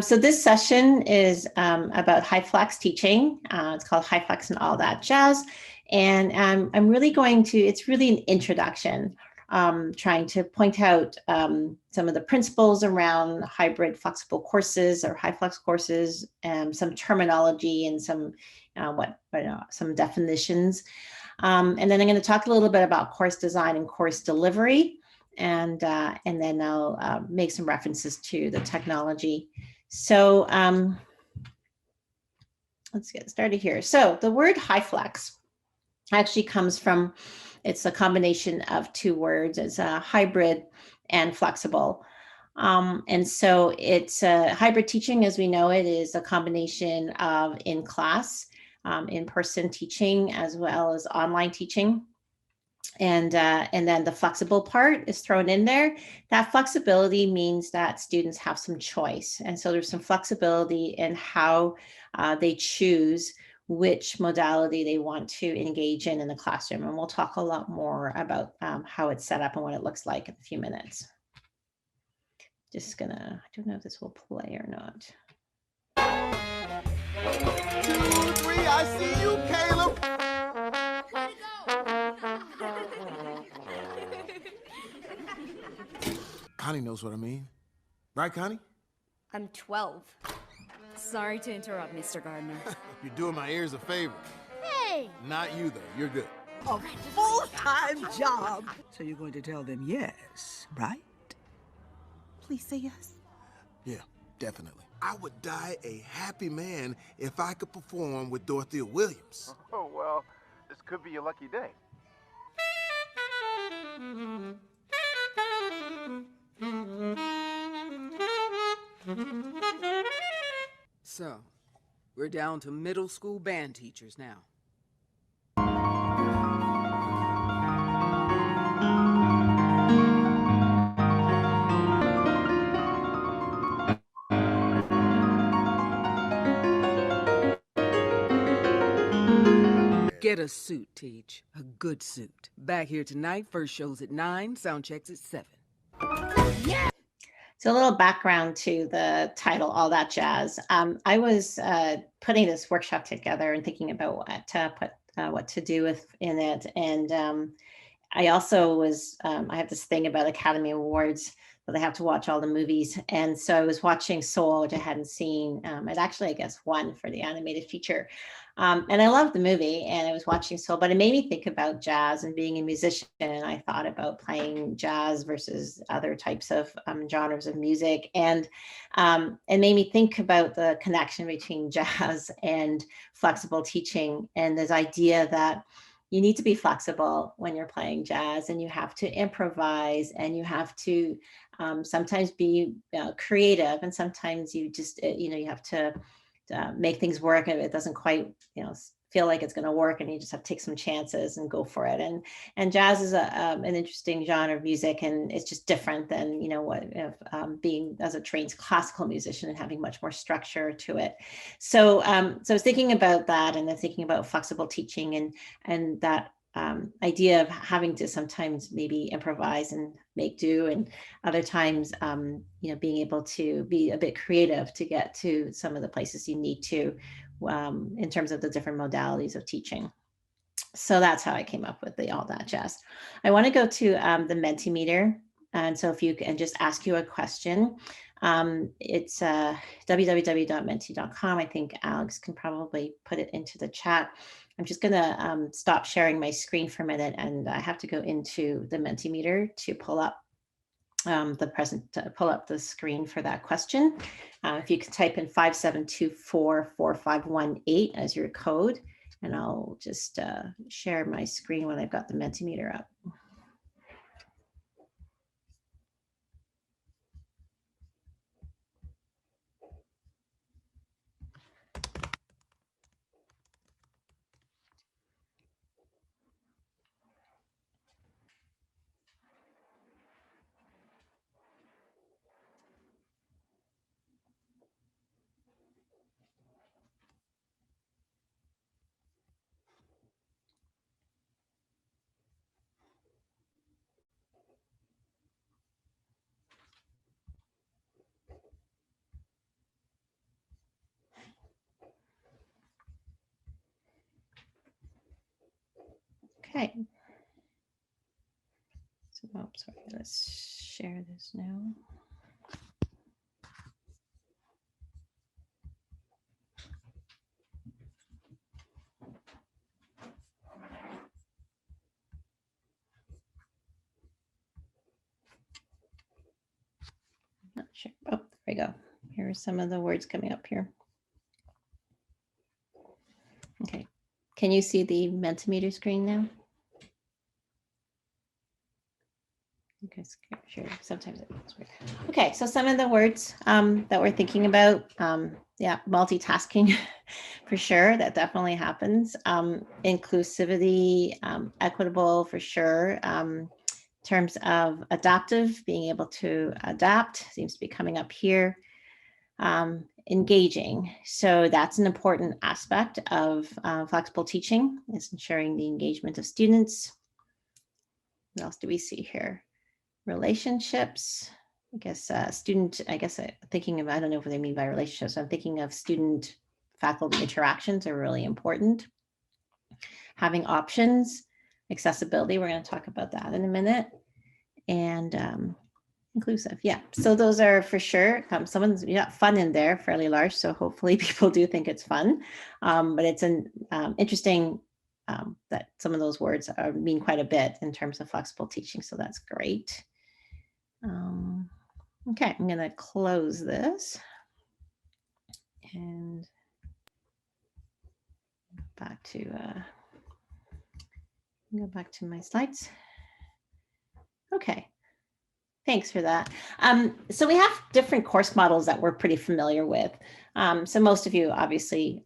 So this session is about HyFlex teaching. It's called HyFlex and all that jazz. And I'm really going to, it's really an introduction, trying to point out some of the principles around hybrid flexible courses or HyFlex courses, some terminology and some some definitions. And then I'm going to talk a little bit about course design and course delivery. And then I'll make some references to the technology. So let's get started here. So the word HyFlex actually comes from, it's a combination of two words. It's a hybrid and flexible. And so it's hybrid teaching, as we know it, is a combination of in-class, in-person teaching, as well as online teaching. And then the flexible part is thrown in there. That flexibility means that students have some choice. And so there's some flexibility in how they choose which modality they want to engage in the classroom. And we'll talk a lot more about how it's set up and what it looks like in a few minutes. Just gonna, I don't know if this will play or not. 2, 3, I see you, Caleb. Connie knows what I mean. Right, Connie? I'm 12. Sorry to interrupt, Mr. Gardner. You're doing my ears a favor. Hey! Not you, though. You're good. A full-time job. So you're going to tell them yes, right? Please say yes. Yeah, definitely. I would die a happy man if I could perform with Dorothea Williams. Oh, well, this could be your lucky day. So, we're down to middle school band teachers now. Get a suit, Teach. A good suit. Back here tonight, first show's at 9, sound checks at 7. Yeah. So a little background to the title, All That Jazz. I was putting this workshop together and thinking about what to do in it. And I also was, I have this thing about Academy Awards that I have to watch all the movies. And so I was watching Soul, which I hadn't seen. It actually, I guess, won for the animated feature. And I loved the movie and I was watching Soul, but it made me think about jazz and being a musician. And I thought about playing jazz versus other types of genres of music. And it made me think about the connection between jazz and flexible teaching and this idea that you need to be flexible when you're playing jazz and you have to improvise and you have to sometimes be creative, and sometimes you just, you have to make things work and it doesn't quite, feel like it's going to work, and you just have to take some chances and go for it. And jazz is an interesting genre of music, and it's just different than being as a trained classical musician and having much more structure to it. So I was thinking about that, and then thinking about flexible teaching and that idea of having to sometimes maybe improvise and make do, and other times, being able to be a bit creative to get to some of the places you need to, in terms of the different modalities of teaching. So that's how I came up with the All That Jazz. I want to go to the Mentimeter. And so if you can just ask you a question, it's www.menti.com. I think Alex can probably put it into the chat. I'm just going to stop sharing my screen for a minute, and I have to go into the Mentimeter to pull up pull up the screen for that question. If you could type in 57244518 as your code, and I'll just share my screen when I've got the Mentimeter up. Okay. So, oh, sorry, let's share this now. Not sure. Oh, there we go. Here are some of the words coming up here. Okay. Can you see the Mentimeter screen now? Okay, sure. Sometimes it looks weird. Okay, so some of the words that we're thinking about, yeah, multitasking for sure. That definitely happens. Inclusivity, equitable for sure. In terms of adaptive, being able to adapt seems to be coming up here. Engaging. So that's an important aspect of flexible teaching, is ensuring the engagement of students. What else do we see here? Relationships. I guess student, thinking of, I don't know what they mean by relationships. I'm thinking of student faculty interactions are really important. Having options, accessibility, we're going to talk about that in a minute. And inclusive, yeah. So those are for sure. Someone's got fun in there, fairly large. So hopefully people do think it's fun. But it's an interesting that some of those words mean quite a bit in terms of flexible teaching. So that's great. Okay, I'm going to close this and go back to my slides. Okay. Thanks for that. So we have different course models that we're pretty familiar with. So most of you, obviously,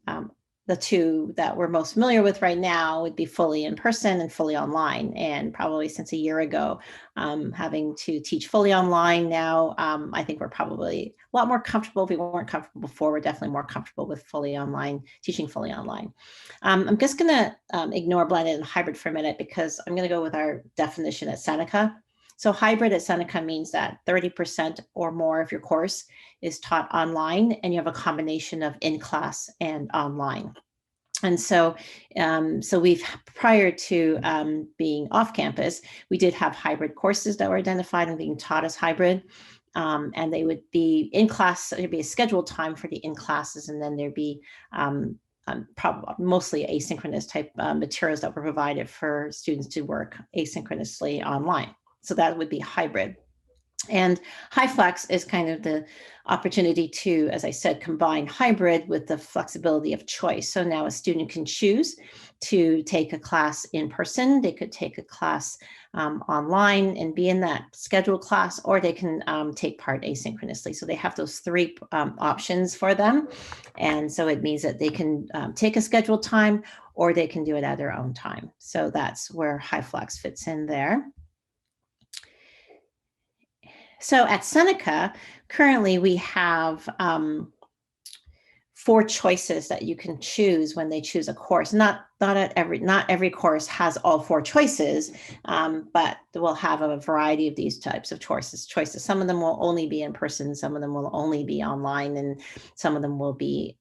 the two that we're most familiar with right now would be fully in person and fully online. And probably since a year ago, having to teach fully online now, I think we're probably a lot more comfortable. If we weren't comfortable before, we're definitely more comfortable with fully online, teaching fully online. I'm just going to ignore blended and hybrid for a minute because I'm going to go with our definition at Seneca. So hybrid at Seneca means that 30% or more of your course is taught online, and you have a combination of in-class and online. And so, we've, prior to being off campus, we did have hybrid courses that were identified and being taught as hybrid. And they would be in class, there'd be a scheduled time for the in classes, and then there'd be probably mostly asynchronous type materials that were provided for students to work asynchronously online. So that would be hybrid. And HyFlex is kind of the opportunity to, as I said, combine hybrid with the flexibility of choice. So now a student can choose to take a class in person, they could take a class online and be in that scheduled class, or they can take part asynchronously. So they have those three options for them. And so it means that they can take a scheduled time, or they can do it at their own time. So that's where HyFlex fits in there. So at Seneca, currently we have 4 choices that you can choose when they choose a course. Not every course has all 4 choices, but we'll have a variety of these types of choices. Some of them will only be in person, some of them will only be online, and some of them will be,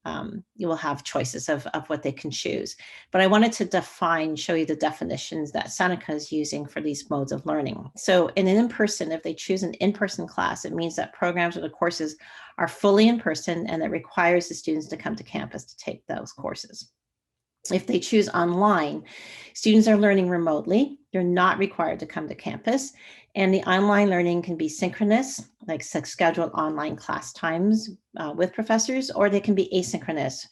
you will have choices of what they can choose. But I wanted to show you the definitions that Seneca is using for these modes of learning. So in an in-person, if they choose an in-person class, it means that programs or the courses are fully in person, and that requires the students to come to campus to take those courses. If they choose online, students are learning remotely. They're not required to come to campus. And the online learning can be synchronous, like scheduled online class times with professors, or they can be asynchronous,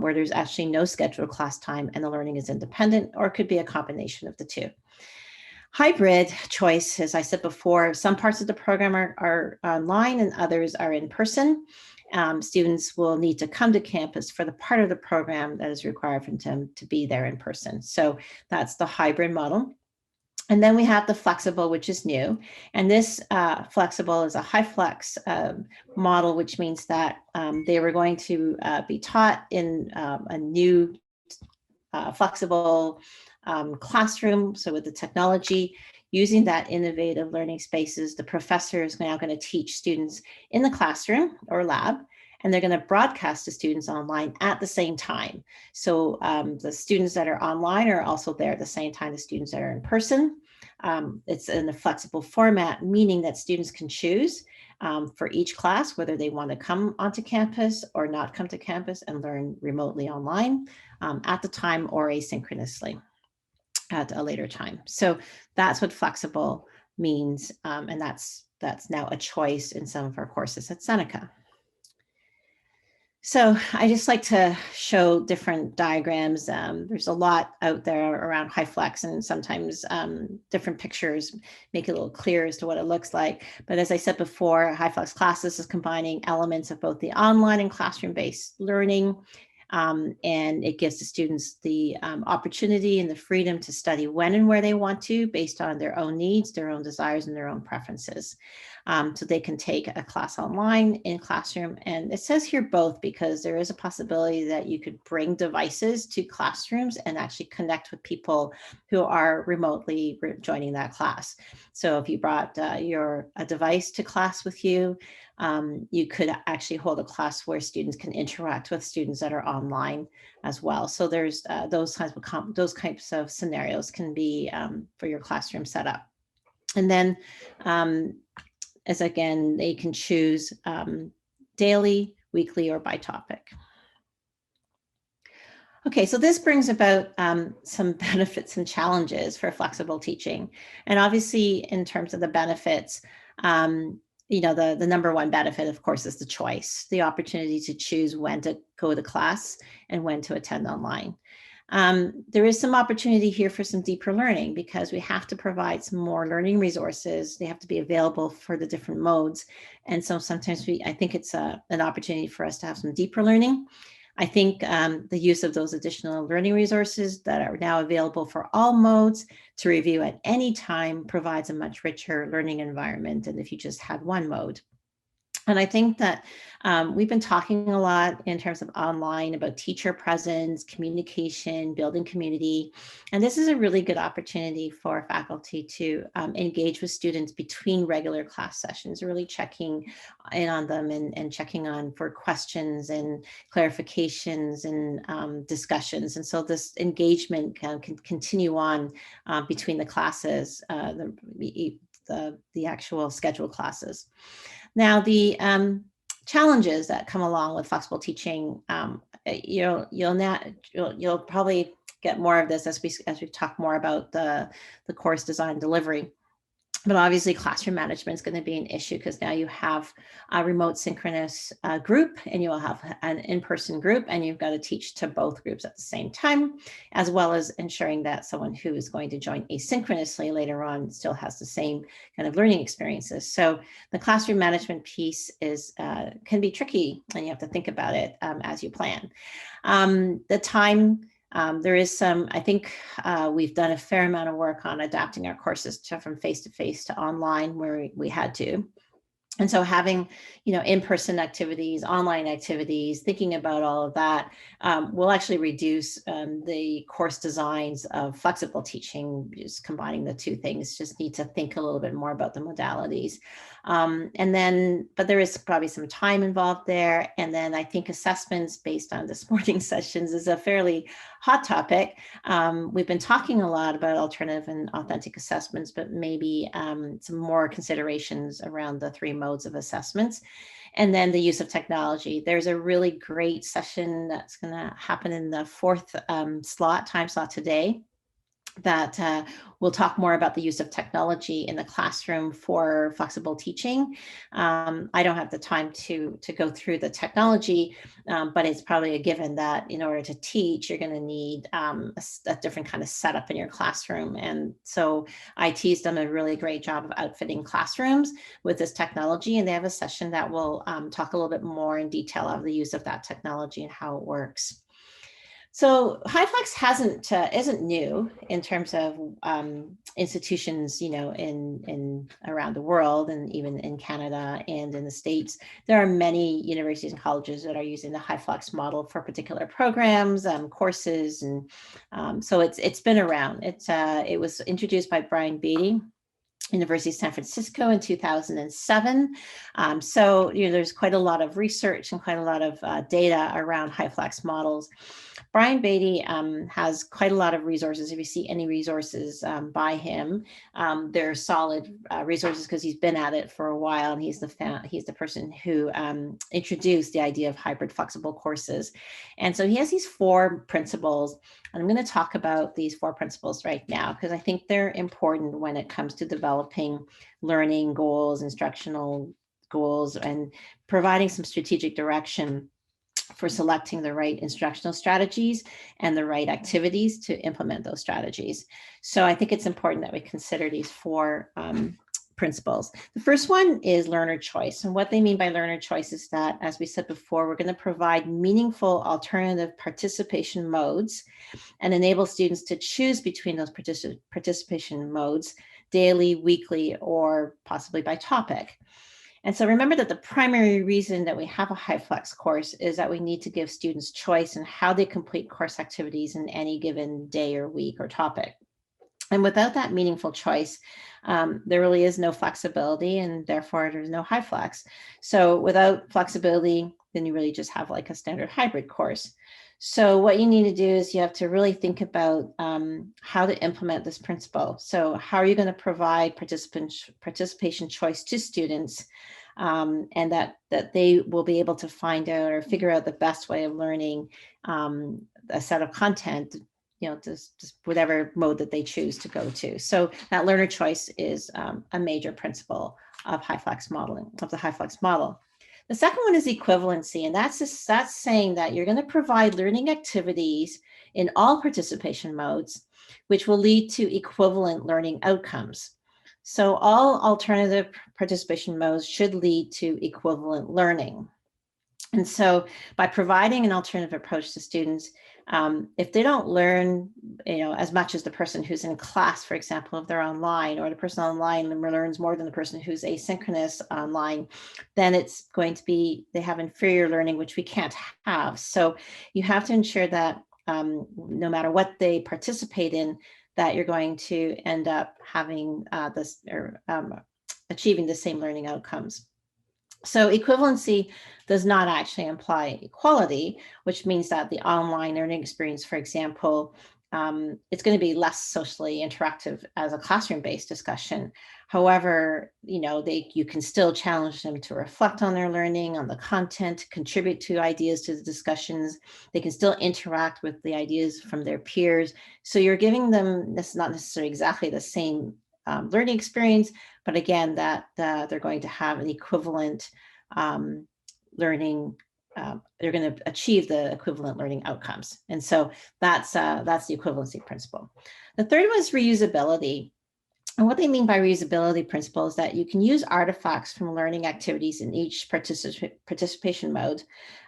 where there's actually no scheduled class time and the learning is independent, or it could be a combination of the two. Hybrid choice, as I said before, some parts of the program are online and others are in person. Students will need to come to campus for the part of the program that is required for them to be there in person. So that's the hybrid model. And then we have the flexible, which is new. And this flexible is a HyFlex model, which means that they were going to be taught in a new flexible classroom. So with the technology, using that innovative learning spaces, the professor is now going to teach students in the classroom or lab, and they're going to broadcast to students online at the same time. So the students that are online are also there at the same time as students that are in person. It's in a flexible format, meaning that students can choose for each class whether they want to come onto campus or not come to campus and learn remotely online at the time or asynchronously at a later time. So that's what flexible means, and that's now a choice in some of our courses at Seneca. So I just like to show different diagrams. There's a lot out there around HyFlex, and sometimes different pictures make it a little clearer as to what it looks like. But as I said before, HyFlex classes is combining elements of both the online and classroom-based learning. And it gives the students the opportunity and the freedom to study when and where they want to, based on their own needs, their own desires, and their own preferences. So they can take a class online, in classroom, and it says here both, because there is a possibility that you could bring devices to classrooms and actually connect with people who are remotely joining that class. So if you brought a device to class with you, you could actually hold a class where students can interact with students that are online as well. So there's those types of scenarios can be for your classroom setup. And then as again, they can choose daily, weekly, or by topic. Okay, so this brings about some benefits and challenges for flexible teaching. And obviously, in terms of the benefits, the number one benefit, of course, is the choice, the opportunity to choose when to go to class and when to attend online. There is some opportunity here for some deeper learning, because we have to provide some more learning resources. They have to be available for the different modes. And so sometimes I think it's an opportunity for us to have some deeper learning. I think the use of those additional learning resources that are now available for all modes to review at any time provides a much richer learning environment than if you just had one mode. And I think that we've been talking a lot in terms of online about teacher presence, communication, building community. And this is a really good opportunity for faculty to engage with students between regular class sessions, really checking in on them and checking on for questions and clarifications and discussions. And so this engagement can continue on between the classes, the actual scheduled classes. Now, the challenges that come along with flexible teaching, you'll probably get more of this as we talk more about the course design delivery. But obviously, classroom management is going to be an issue, because now you have a remote synchronous group, and you will have an in-person group, and you've got to teach to both groups at the same time, as well as ensuring that someone who is going to join asynchronously later on still has the same kind of learning experiences. So the classroom management piece can be tricky, and you have to think about it as you plan. The time. There is some, I think we've done a fair amount of work on adapting our courses from face-to-face to online where we had to. And so having, in-person activities, online activities, thinking about all of that will actually reduce the course designs of flexible teaching. Just combining the two things, just need to think a little bit more about the modalities. But there is probably some time involved there. And then I think assessments based on this morning's sessions is a fairly hot topic. We've been talking a lot about alternative and authentic assessments, but maybe some more considerations around the three modes of assessments. And then the use of technology. There's a really great session that's going to happen in the fourth time slot today, that we'll talk more about the use of technology in the classroom for flexible teaching. I don't have the time to go through the technology, but it's probably a given that in order to teach, you're going to need a different kind of setup in your classroom. And so IT's done a really great job of outfitting classrooms with this technology, and they have a session that will talk a little bit more in detail of the use of that technology and how it works. So HyFlex isn't new in terms of institutions, in around the world, and even in Canada and in the States. There are many universities and colleges that are using the HyFlex model for particular programs, courses, and so it's been around. It was introduced by Brian Beatty University of San Francisco in 2007. So, there's quite a lot of research and quite a lot of data around HyFlex models. Brian Beatty has quite a lot of resources. If you see any resources by him, they're solid resources because he's been at it for a while, and he's the person who introduced the idea of hybrid flexible courses. And so he has these 4 principles, and I'm going to talk about these 4 principles right now because I think they're important when it comes to developing learning goals, instructional goals, and providing some strategic direction for selecting the right instructional strategies and the right activities to implement those strategies. So I think it's important that we consider these 4 principles. The first one is learner choice. And what they mean by learner choice is that, as we said before, we're going to provide meaningful alternative participation modes and enable students to choose between those participation modes daily, weekly, or possibly by topic. And so remember that the primary reason that we have a HyFlex course is that we need to give students choice in how they complete course activities in any given day or week or topic. And without that meaningful choice, there really is no flexibility, and therefore there's no HyFlex. So without flexibility, then you really just have like a standard hybrid course. So what you need to do is you have to really think about how to implement this principle. So how are you going to provide participation choice to students, and that they will be able to find out or figure out the best way of learning a set of content, just whatever mode that they choose to go to. So that learner choice is a major principle of HyFlex modeling, of the HyFlex model. The second one is equivalency, and that's saying that you're going to provide learning activities in all participation modes, which will lead to equivalent learning outcomes. So all alternative participation modes should lead to equivalent learning. And so by providing an alternative approach to students, if they don't learn, as much as the person who's in class, for example, if they're online, or the person online learns more than the person who's asynchronous online, then it's going to be, they have inferior learning, which we can't have. So you have to ensure that no matter what they participate in, that you're going to end up having achieving the same learning outcomes. So equivalency does not actually imply equality, which means that the online learning experience, for example, it's going to be less socially interactive as a classroom-based discussion. However, you can still challenge them to reflect on their learning, on the content, contribute to ideas to the discussions. They can still interact with the ideas from their peers. So you're giving them, this not necessarily exactly the same learning experience, but again, that they're going to have an equivalent learning. They're going to achieve the equivalent learning outcomes, and so that's the equivalency principle. The third one is reusability. And what they mean by reusability principle is that you can use artifacts from learning activities in each participation mode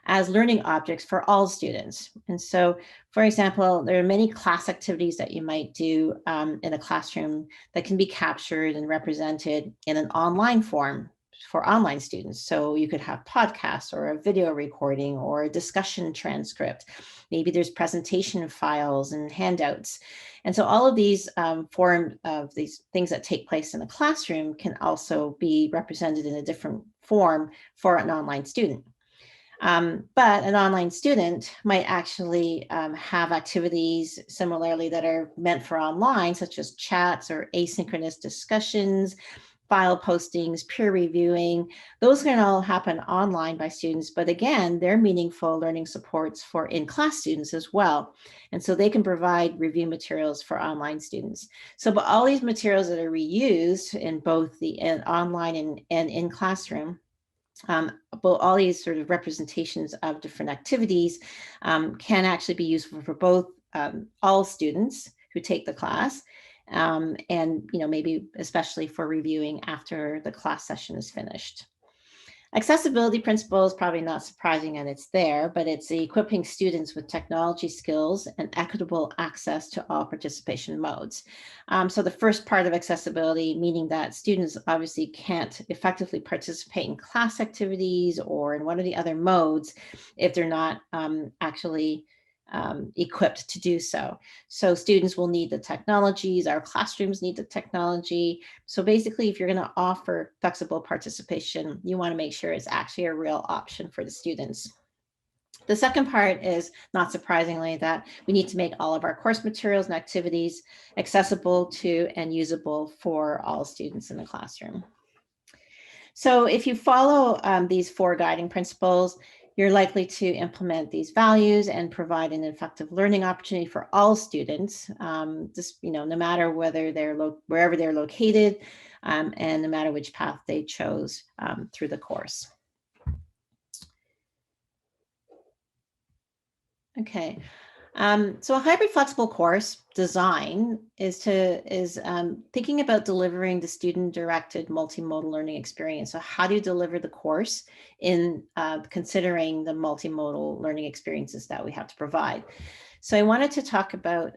as learning objects for all students. And so, for example, there are many class activities that you might do in a classroom that can be captured and represented in an online form for online students. So you could have podcasts or a video recording or a discussion transcript. Maybe there's presentation files and handouts. And so all of these form of these things that take place in a classroom can also be represented in a different form for an online student. But an online student might actually have activities similarly that are meant for online, such as chats or asynchronous discussions, file postings, peer reviewing. Those can all happen online by students, but again, they're meaningful learning supports for in-class students as well. And so they can provide review materials for online students. So but all these materials that are reused in both the online and in classroom, but all these sort of representations of different activities can actually be useful for both all students who take the class, and maybe especially for reviewing after the class session is finished. Accessibility principle is probably not surprising, and it's there, but it's equipping students with technology skills and equitable access to all participation modes. So the first part of accessibility, meaning that students obviously can't effectively participate in class activities or in one of the other modes if they're not actually equipped to do so. So students will need the technologies, our classrooms need the technology. So basically, if you're going to offer flexible participation, you want to make sure it's actually a real option for the students. The second part is, not surprisingly, that we need to make all of our course materials and activities accessible to and usable for all students in the classroom. So if you follow these 4 guiding principles, you're likely to implement these values and provide an effective learning opportunity for all students, just, no matter whether wherever they're located, and no matter which path they chose through the course. Okay. So a hybrid flexible course design is thinking about delivering the student-directed multimodal learning experience. So how do you deliver the course in considering the multimodal learning experiences that we have to provide? So I wanted to talk about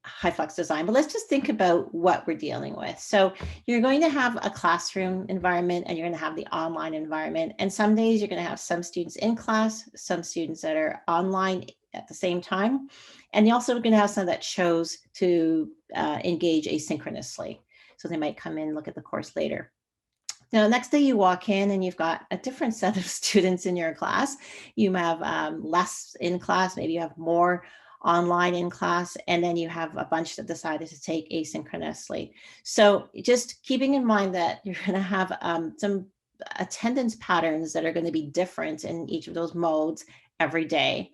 HyFlex design, but let's just think about what we're dealing with. So you're going to have a classroom environment and you're going to have the online environment. And some days you're going to have some students in class, some students that are online at the same time. And you're also going to have some that chose to engage asynchronously. So they might come in and look at the course later. Now, next day you walk in and you've got a different set of students in your class. You have less in class, maybe you have more online in class, and then you have a bunch that decided to take asynchronously. So just keeping in mind that you're going to have some attendance patterns that are going to be different in each of those modes every day.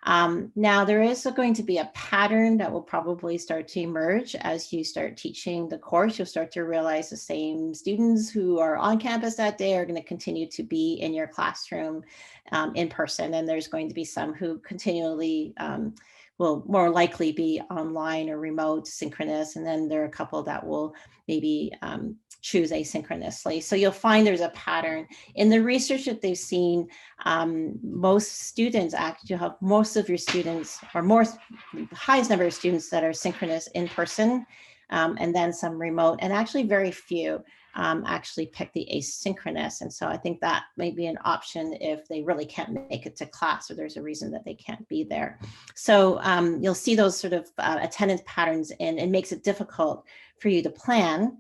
Now, there is going to be a pattern that will probably start to emerge as you start teaching the course. You'll start to realize the same students who are on campus that day are going to continue to be in your classroom in person, and there's going to be some who continually will more likely be online or remote, synchronous, and then there are a couple that will maybe choose asynchronously. So you'll find there's a pattern. In the research that they've seen, most students actually have, most of your students, or the highest number of students that are synchronous in person, and then some remote, and actually very few actually pick the asynchronous. And so I think that may be an option if they really can't make it to class or there's a reason that they can't be there. So you'll see those sort of attendance patterns, and it makes it difficult for you to plan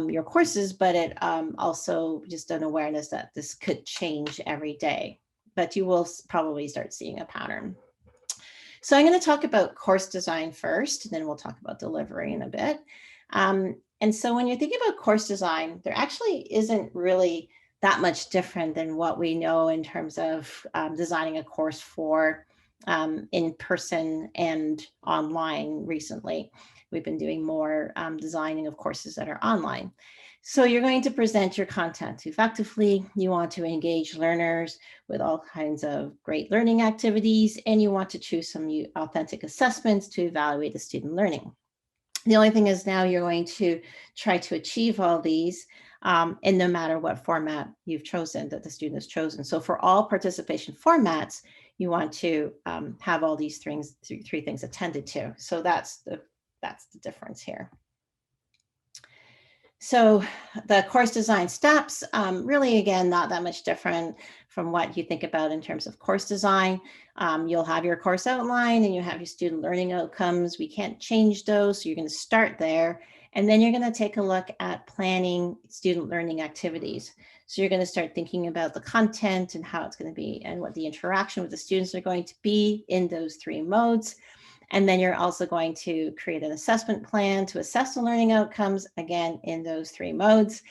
your courses, but it also just an awareness that this could change every day, but you will probably start seeing a pattern. So I'm going to talk about course design first, and then we'll talk about delivery in a bit. And so when you're thinking about course design, there actually isn't really that much different than what we know in terms of designing a course for in person and online recently. We've been doing more designing of courses that are online. So you're going to present your content effectively. You want to engage learners with all kinds of great learning activities, and you want to choose some authentic assessments to evaluate the student learning. The only thing is now you're going to try to achieve all these and no matter what format you've chosen, that the student has chosen. So for all participation formats, you want to have all these things, three things attended to. So that's the difference here. So the course design steps, really, again, not that much different from what you think about in terms of course design. You'll have your course outline and you have your student learning outcomes. We can't change those, so you're going to start there. And then you're going to take a look at planning student learning activities. So you're going to start thinking about the content and how it's going to be and what the interaction with the students are going to be in those 3 modes. And then you're also going to create an assessment plan to assess the learning outcomes, again, in those 3 modes.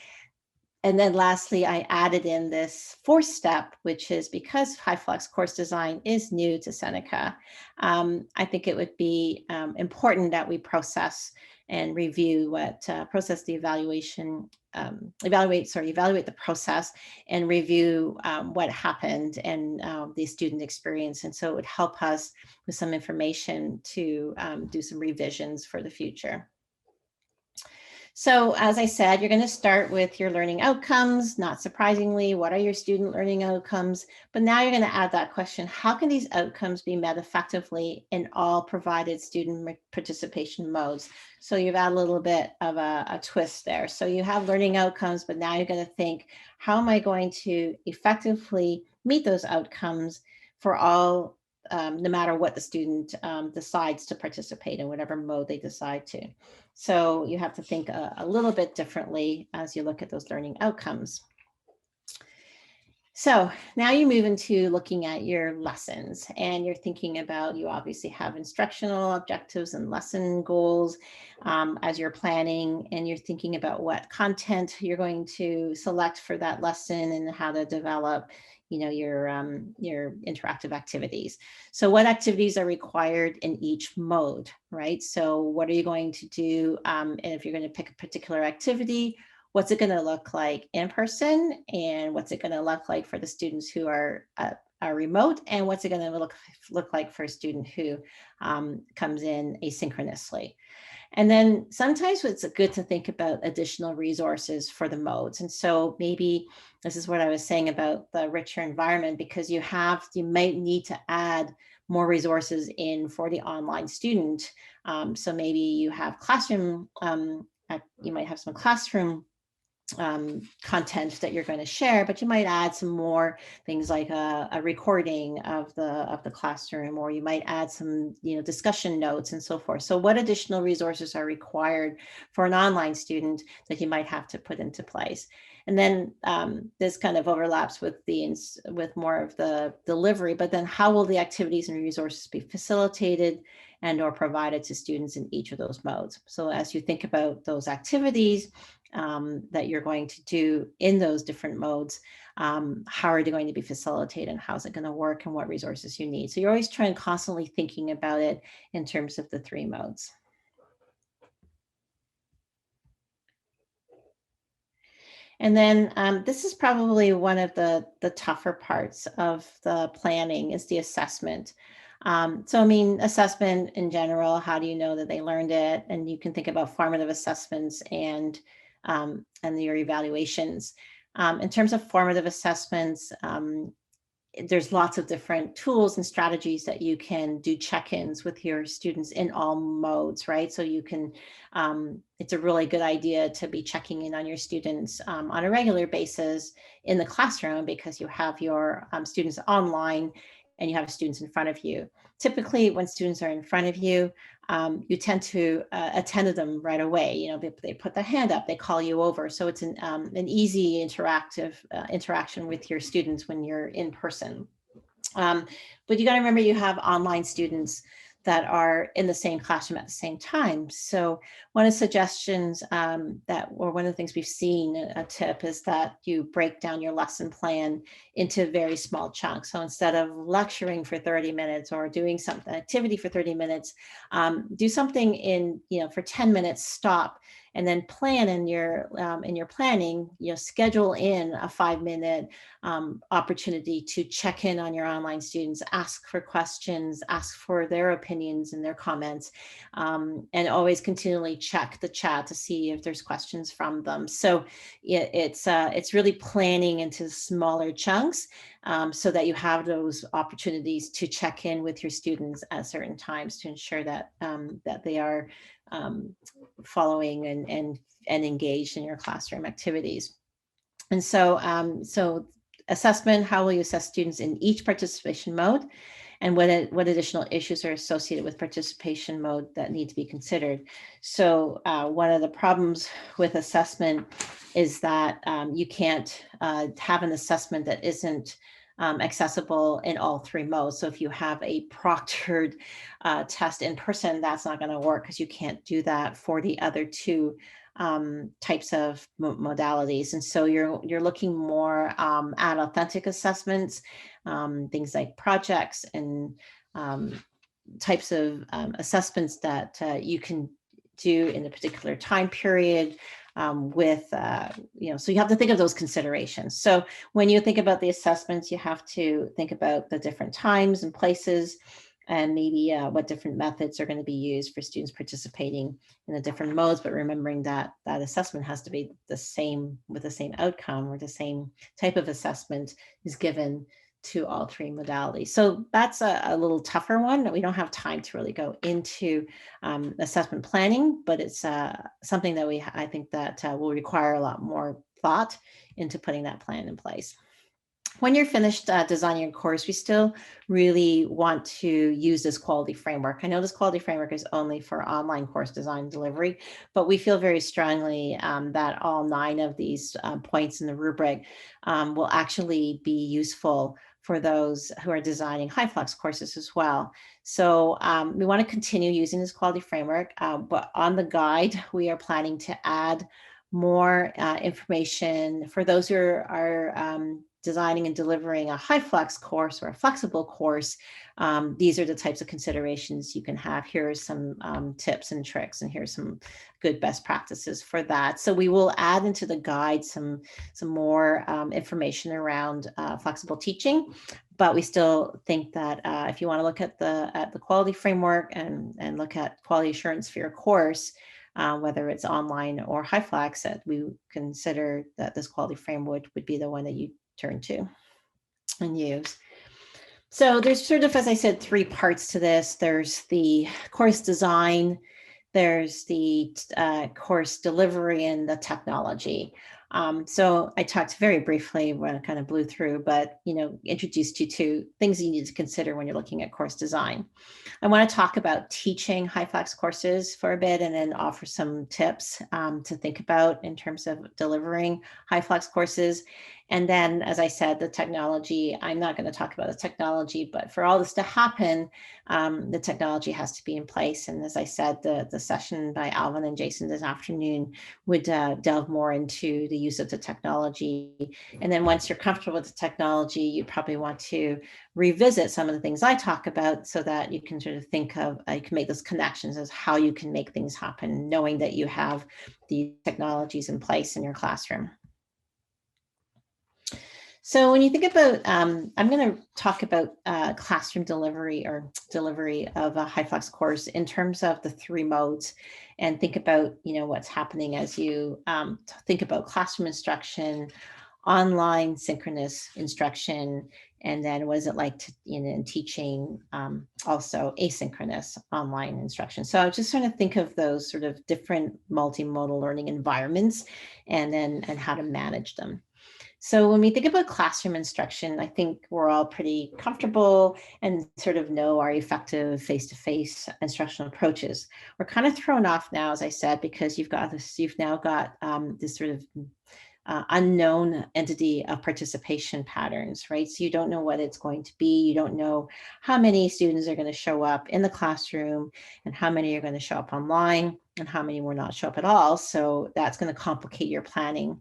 And then lastly, I added in this 4th step, which is because HyFlex course design is new to Seneca, I think it would be important that we process and review process the evaluation, evaluate the process and review what happened and the student experience. And so it would help us with some information to do some revisions for the future. So as I said, you're going to start with your learning outcomes. Not surprisingly, what are your student learning outcomes? But now you're going to add that question, how can these outcomes be met effectively in all provided student participation modes? So you've added a little bit of a twist there. So you have learning outcomes, but now you're going to think, how am I going to effectively meet those outcomes for all no matter what the student decides to participate in, whatever mode they decide to. So you have to think a little bit differently as you look at those learning outcomes. So now you move into looking at your lessons, and you're thinking about, you obviously have instructional objectives and lesson goals as you're planning, and you're thinking about what content you're going to select for that lesson and how to develop, you know, your interactive activities. So what activities are required in each mode, right? So what are you going to do? And if you're going to pick a particular activity, what's it going to look like in person, and what's it going to look like for the students who are remote, and what's it going to look like for a student who comes in asynchronously. And then sometimes it's good to think about additional resources for the modes. And so maybe this is what I was saying about the richer environment, because you might need to add more resources in for the online student. So maybe you have classroom, you might have some classroom content that you're going to share, but you might add some more things like a recording of the classroom, or you might add some, you know, discussion notes and so forth. So what additional resources are required for an online student that you might have to put into place? And then this kind of overlaps with more of the delivery, but then how will the activities and resources be facilitated and or provided to students in each of those modes? So as you think about those activities that you're going to do in those different modes, how are they going to be facilitated, and how's it going to work, and what resources you need? So you're always trying, constantly thinking about it in terms of the 3 modes. And then this is probably one of the tougher parts of the planning, is the assessment. So I mean, assessment in general, how do you know that they learned it? And you can think about formative assessments and your evaluations. In terms of formative assessments, there's lots of different tools and strategies that you can do check-ins with your students in all modes, right? So you can, it's a really good idea to be checking in on your students on a regular basis in the classroom, because you have your students online and you have students in front of you. Typically, when students are in front of you, you tend to attend to them right away. You know, they put their hand up, they call you over. So it's an easy interaction with your students when you're in person. But you got to remember, you have online students that are in the same classroom at the same time. So one of the suggestions or one of the things we've seen, a tip, is that you break down your lesson plan into very small chunks. So instead of lecturing for 30 minutes or doing something activity for 30 minutes, do something for 10 minutes, stop, and then plan in your planning, schedule in a 5-minute opportunity to check in on your online students, ask for questions, ask for their opinions and their comments, and always continually check the chat to see if there's questions from them. So it's really planning into smaller chunks so that you have those opportunities to check in with your students at certain times to ensure that that they are following and engaged in your classroom activities. And so, assessment: how will you assess students in each participation mode, and what additional issues are associated with participation mode that need to be considered? So one of the problems with assessment is that you can't have an assessment that isn't accessible in all 3 modes. So if you have a proctored test in person, that's not going to work, because you can't do that for the other 2 types of modalities. And so you're looking more at authentic assessments, things like projects and types of assessments that you can do in a particular time period so you have to think of those considerations. So when you think about the assessments, you have to think about the different times and places, and maybe what different methods are going to be used for students participating in the different modes, but remembering that that assessment has to be the same, with the same outcome, or the same type of assessment is given to all 3 modalities. So that's a little tougher one. We don't have time to really go into assessment planning, but it's something that I think that will require a lot more thought into putting that plan in place. when you're finished designing your course, we still really want to use this quality framework. I know this quality framework is only for online course design and delivery, but we feel very strongly that all 9 of these points in the rubric will actually be useful for those who are designing HyFlex courses as well. So we want to continue using this quality framework, but on the guide, we are planning to add more information for those who are designing and delivering a HyFlex course or a flexible course. These are the types of considerations you can have. Here are some tips and tricks, and here's some good best practices for that. So we will add into the guide some more information around flexible teaching, but we still think that if you want to look at the quality framework and look at quality assurance for your course, whether it's online or HyFlex, that we consider that this quality framework would be the one that you turn to and use. So there's sort of, as I said, 3 parts to this. There's the course design, there's the course delivery, and the technology. So I talked very briefly when I kind of blew through, but introduced you to things you need to consider when you're looking at course design. I want to talk about teaching HyFlex courses for a bit, and then offer some tips to think about in terms of delivering HyFlex courses. And then, as I said, the technology, I'm not going to talk about the technology, but for all this to happen, the technology has to be in place. And as I said, the session by Alvin and Jason this afternoon would delve more into the use of the technology. And then once you're comfortable with the technology, you probably want to revisit some of the things I talk about so that you can sort of think of, you can make those connections as how you can make things happen, knowing that you have the technologies in place in your classroom. So when you think about, I'm going to talk about classroom delivery or delivery of a HyFlex course in terms of the 3 modes, and think about, what's happening as you think about classroom instruction, online synchronous instruction, and then what is it like to, in teaching also asynchronous online instruction. So I'm just trying to think of those sort of different multimodal learning environments and how to manage them. So when we think about classroom instruction, I think we're all pretty comfortable and sort of know our effective face-to-face instructional approaches. We're kind of thrown off now, as I said, because you've now got this sort of unknown entity of participation patterns, right? So you don't know what it's going to be. You don't know how many students are going to show up in the classroom and how many are going to show up online and how many will not show up at all. So that's going to complicate your planning.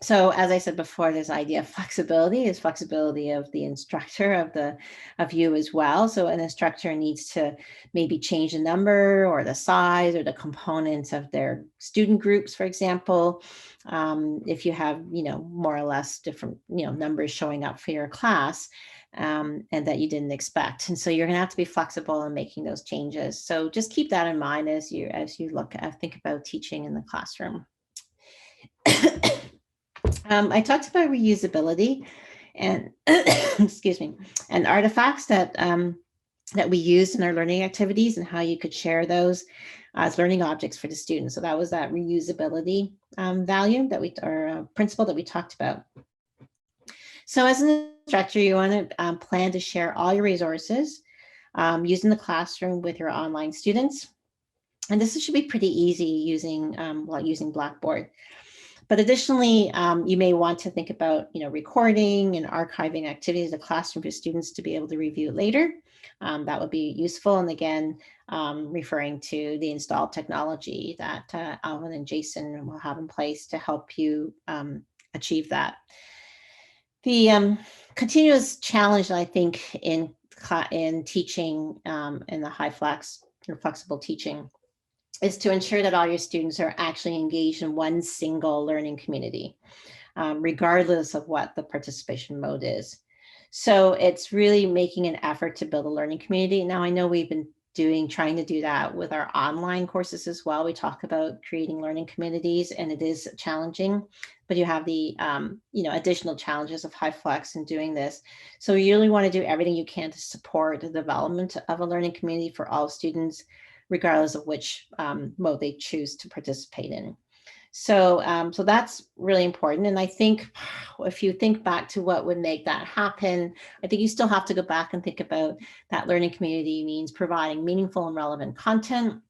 So as I said before, this idea of flexibility is flexibility of the instructor, of you as well. So an instructor needs to maybe change the number or the size or the components of their student groups, for example, if you have, more or less different, numbers showing up for your class, and that you didn't expect. And so you're going to have to be flexible in making those changes. So just keep that in mind as you think about teaching in the classroom. I talked about reusability and excuse me, and artifacts that we use in our learning activities, and how you could share those as learning objects for the students. So that was that reusability value or principle that we talked about. So as an instructor, you want to plan to share all your resources using the classroom with your online students. And this should be pretty easy using Blackboard. But additionally, you may want to think about, recording and archiving activities in the classroom for students to be able to review later. That would be useful. And again, referring to the installed technology that Alvin and Jason will have in place to help you achieve that. The continuous challenge, I think, in teaching in the HyFlex or flexible teaching is to ensure that all your students are actually engaged in one single learning community, regardless of what the participation mode is. So it's really making an effort to build a learning community. Now, I know we've been trying to do that with our online courses as well. We talk about creating learning communities, and it is challenging, but you have the additional challenges of HyFlex in doing this. So you really want to do everything you can to support the development of a learning community for all students, regardless of which mode they choose to participate in. So that's really important. And I think if you think back to what would make that happen, I think you still have to go back and think about that learning community means providing meaningful and relevant content,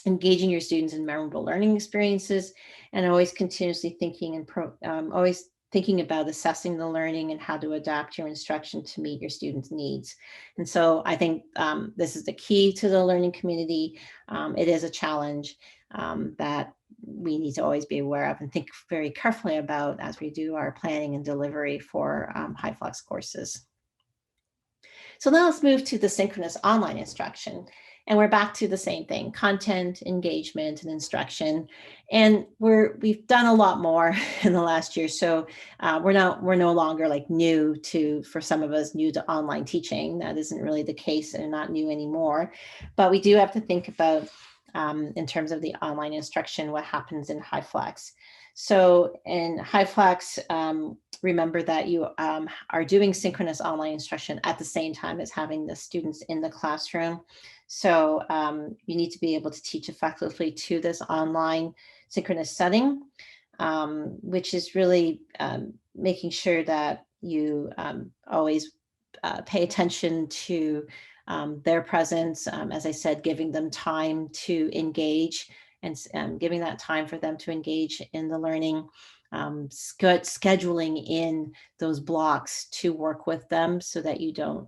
engaging your students in memorable learning experiences, and always continuously thinking and always thinking about assessing the learning and how to adapt your instruction to meet your students' needs. And so I think this is the key to the learning community. It is a challenge that we need to always be aware of and think very carefully about as we do our planning and delivery for HyFlex courses. So now let's move to the synchronous online instruction. And we're back to the same thing: content, engagement, and instruction. And we've done a lot more in the last year. So we're no longer like new to, for some of us, new to online teaching. That isn't really the case, and not new anymore. But we do have to think about, in terms of the online instruction, what happens in HyFlex. So in HyFlex, remember that you are doing synchronous online instruction at the same time as having the students in the classroom. So you need to be able to teach effectively to this online synchronous setting, which is really making sure that you always pay attention to their presence. As I said, giving them time to engage, and giving that time for them to engage in the learning, scheduling in those blocks to work with them so that you don't,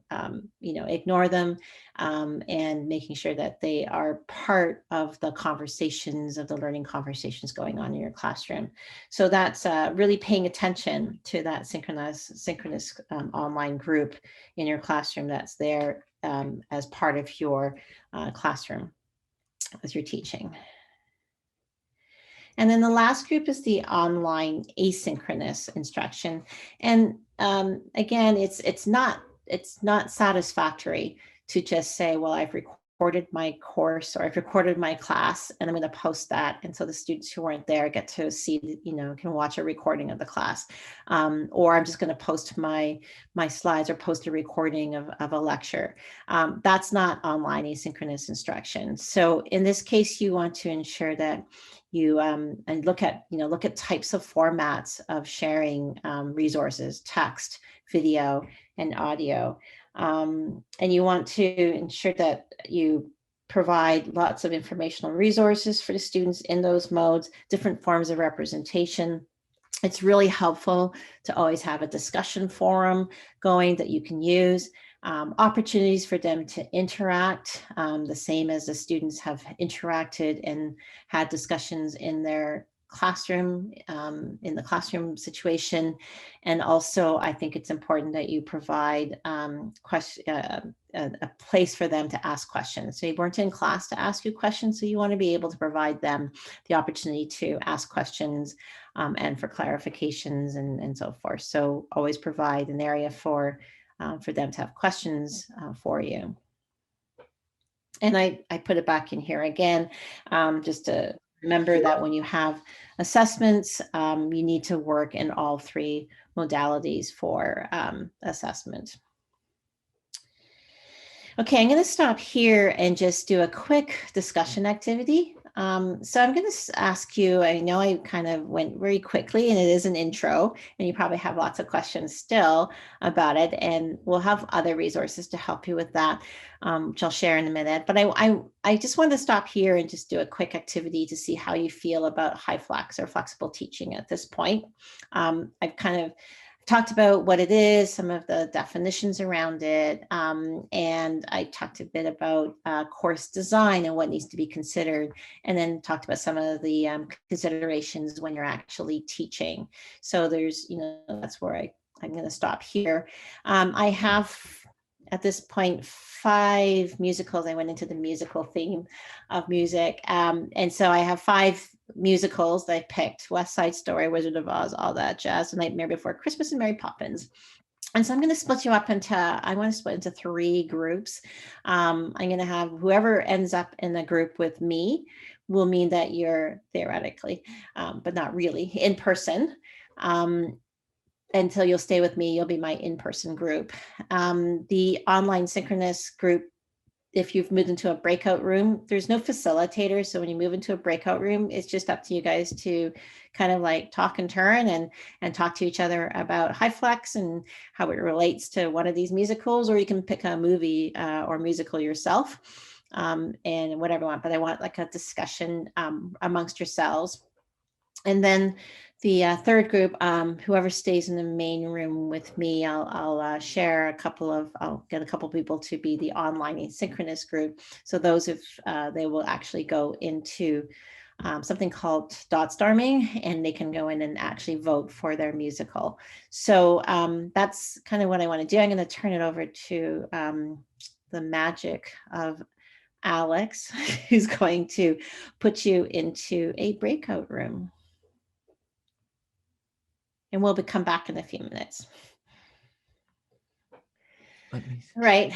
ignore them, and making sure that they are part of the conversations, of the learning conversations going on in your classroom. So that's really paying attention to that synchronous online group in your classroom that's there as part of your classroom as you're teaching. And then the last group is the online asynchronous instruction. And again, it's not satisfactory to just say, well, I've recorded my course, or I've recorded my class, and I'm going to post that. And so the students who weren't there get to see, can watch a recording of the class. Or I'm just going to post my slides, or post a recording of a lecture. That's not online asynchronous instruction. So in this case, you want to ensure that you and look at types of formats of sharing resources: text, video, and audio. And you want to ensure that you provide lots of informational resources for the students in those modes, different forms of representation. It's really helpful to always have a discussion forum going that you can use. Opportunities for them to interact, the same as the students have interacted and had discussions in their classroom, in the classroom situation. And also, I think it's important that you provide a place for them to ask questions. So you weren't in class to ask you questions, so you want to be able to provide them the opportunity to ask questions and for clarifications and so forth. So always provide an area for them to have questions for you. And I put it back in here again, just to remember that when you have assessments, you need to work in all three modalities for assessment. Okay, I'm going to stop here and just do a quick discussion activity. So I'm going to ask you, I know I kind of went very quickly, and it is an intro, and you probably have lots of questions still about it, and we'll have other resources to help you with that, which I'll share in a minute. But I just want to stop here and just do a quick activity to see how you feel about HyFlex or flexible teaching at this point. I've kind of talked about what it is, some of the definitions around it, and I talked a bit about course design and what needs to be considered, and then talked about some of the considerations when you're actually teaching. So there's, that's where I'm going to stop here. I have, at this point, 5 musicals. I went into the musical theme of music. And so I have 5 musicals that I picked: West Side Story, Wizard of Oz, all that jazz, The Nightmare Before Christmas, and Mary Poppins. And so I'm going to split you up into, I want to split into 3 groups. I'm going to have whoever ends up in the group with me will mean that you're theoretically, but not really, in person. Until you'll stay with me, you'll be my in-person group. The online synchronous group if you've moved into a breakout room, there's no facilitator. So when you move into a breakout room, it's just up to you guys to kind of like talk in turn and talk to each other about HyFlex and how it relates to one of these musicals, or you can pick a movie or musical yourself and whatever you want. But I want like a discussion amongst yourselves. And then the third group, whoever stays in the main room with me, I'll share I'll get a couple people to be the online asynchronous group. So those they will actually go into something called dot storming, and they can go in and actually vote for their musical. So that's kind of what I want to do. I'm going to turn it over to the magic of Alex, who's going to put you into a breakout room. And we'll come back in a few minutes. Right.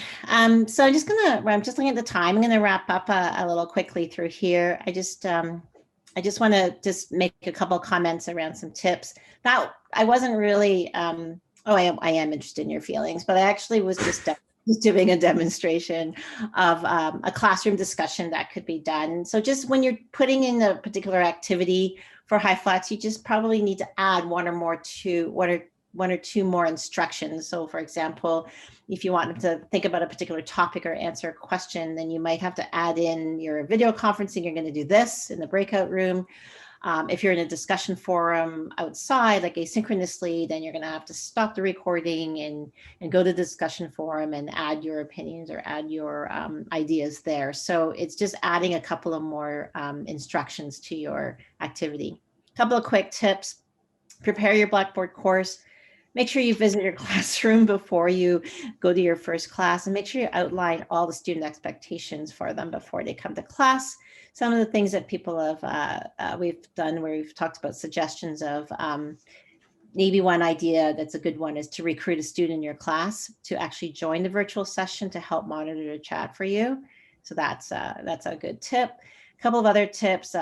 So I'm just looking at the time. I'm gonna wrap up a little quickly through here. I just want to make a couple comments around some tips. That I wasn't really. I am interested in your feelings, but I actually was just doing a demonstration of a classroom discussion that could be done. So just when you're putting in a particular activity for HyFlex, you just probably need to add one or two more instructions. So for example, if you want to think about a particular topic or answer a question, then you might have to add in your video conferencing. You're going to do this in the breakout room. If you're in a discussion forum outside, like asynchronously, then you're going to have to stop the recording and go to the discussion forum and add your opinions or add your ideas there. So it's just adding a couple of more instructions to your activity. A couple of quick tips. Prepare your Blackboard course. Make sure you visit your classroom before you go to your first class, and make sure you outline all the student expectations for them before they come to class. Some of the things that people have we've done where we've talked about suggestions of maybe one idea that's a good one is to recruit a student in your class to actually join the virtual session to help monitor the chat for you. So that's a good tip. A couple of other tips,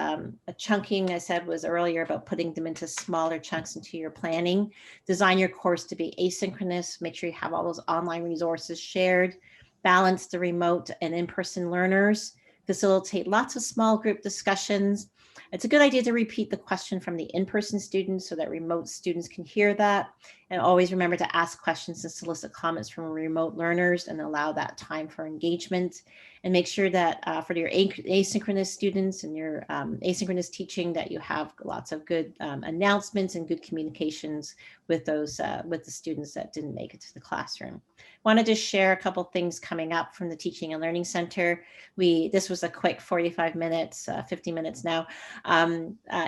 chunking I said was earlier about putting them into smaller chunks into your planning. Design your course to be asynchronous. Make sure you have all those online resources shared. Balance the remote and in-person learners. Facilitate lots of small group discussions. It's a good idea to repeat the question from the in-person students so that remote students can hear that. And always remember to ask questions and solicit comments from remote learners and allow that time for engagement. And make sure that for your asynchronous students and your asynchronous teaching that you have lots of good announcements and good communications with those with the students that didn't make it to the classroom. Wanted to share a couple things coming up from the Teaching and Learning Center. This was a quick 45 minutes, 50 minutes now,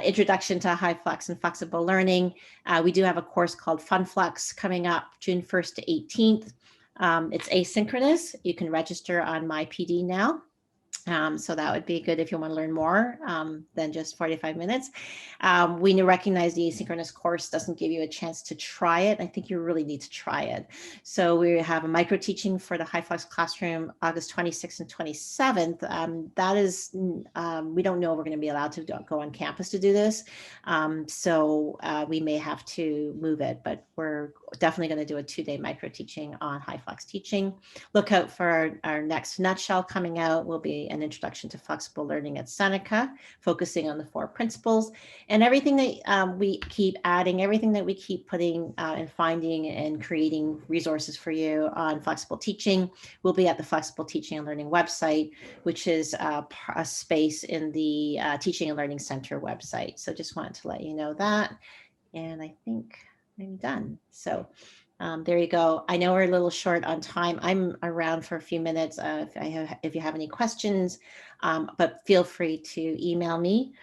introduction to HyFlex and flexible learning. We do have a course called FunFlex coming up June 1st to 18th. It's asynchronous. You can register on MyPD now. So that would be good if you want to learn more than just 45 minutes. We recognize the asynchronous course doesn't give you a chance to try it. I think you really need to try it. So we have a micro teaching for the HyFlex classroom August 26th and 27th. That is, we don't know if we're going to be allowed to go on campus to do this. So we may have to move it, but we're definitely going to do a 2-day micro teaching on HyFlex teaching. Look out for our next nutshell coming out. Will be an introduction to flexible learning at Seneca, focusing on the 4 principles, and everything that we keep adding, everything that we keep putting and finding and creating resources for you on flexible teaching will be at the Flexible Teaching and Learning website, which is a space in the Teaching and Learning Center website. So just wanted to let you know that. And I think I'm done. So there you go. I know we're a little short on time. I'm around for a few minutes if you have any questions, but feel free to email me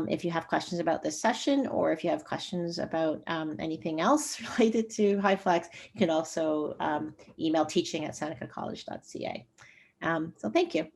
if you have questions about this session, or if you have questions about anything else related to HyFlex. You can also email teaching@senecacollege.ca. So thank you.